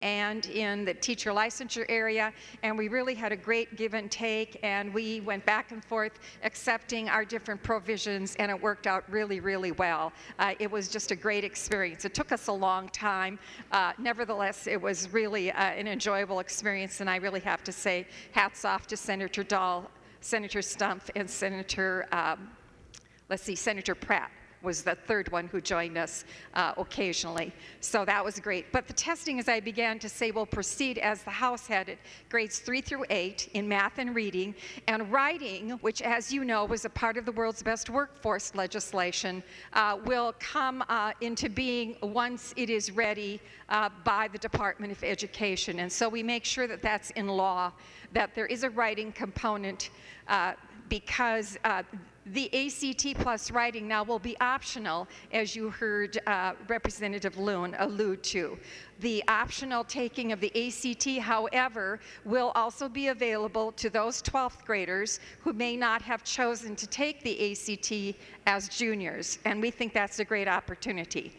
and in the teacher licensure area, and we really had a great give and take, and we went back and forth accepting our different provisions, and it worked out really, really well. It was just a great experience. It took us a long time. Nevertheless, it was really an enjoyable experience, and I really have to say hats off to Senator Dahl, Senator Stumpf, and Senator Pratt was the third one who joined us occasionally. So that was great. But the testing, as I began to say, will proceed as the House had it, grades 3 through 8 in math and reading, and writing, which, as you know, was a part of the world's best workforce legislation, will come into being once it is ready by the Department of Education. And so we make sure that that's in law, that there is a writing component because the ACT plus writing now will be optional, as you heard Representative Loon allude to. The optional taking of the ACT, however, will also be available to those 12th graders who may not have chosen to take the ACT as juniors, and we think that's a great opportunity.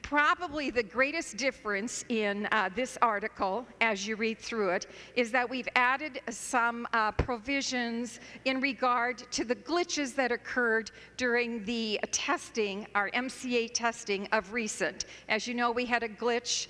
Probably the greatest difference in this article, as you read through it, is that we've added some provisions in regard to the glitches that occurred during the testing, our MCA testing of recent. As you know, we had a glitch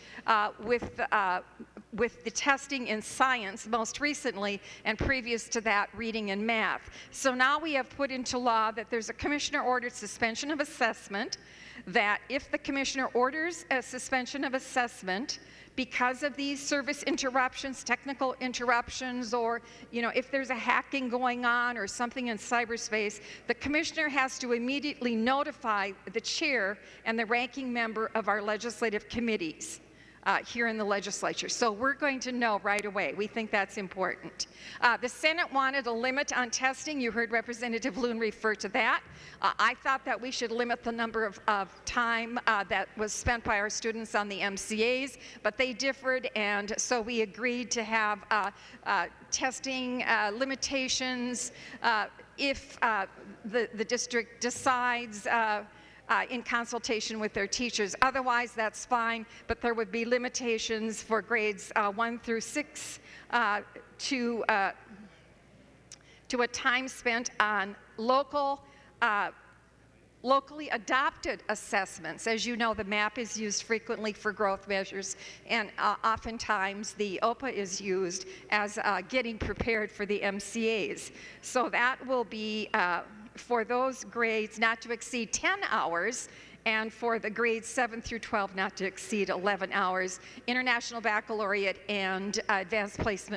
with the testing in science most recently, and previous to that, reading and math. So now we have put into law that there's a commissioner-ordered suspension of assessment, that if the commissioner orders a suspension of assessment because of these service interruptions, technical interruptions, or if there's a hacking going on or something in cyberspace, the commissioner has to immediately notify the chair and the ranking member of our legislative committees here in the legislature. So we're going to know right away. We think that's important. The Senate wanted a limit on testing. You heard Representative Loon refer to that. I thought that we should limit the number of time that was spent by our students on the MCAs, but they differed, and so we agreed to have testing limitations if the district decides in consultation with their teachers. Otherwise, that's fine, but there would be limitations for grades 1 through 6 to a time spent on locally adopted assessments. As you know, the MAP is used frequently for growth measures, and oftentimes the OPA is used as getting prepared for the MCAs. So that will be for those grades not to exceed 10 hours, and for the grades 7 through 12 not to exceed 11 hours. International Baccalaureate and Advanced Placement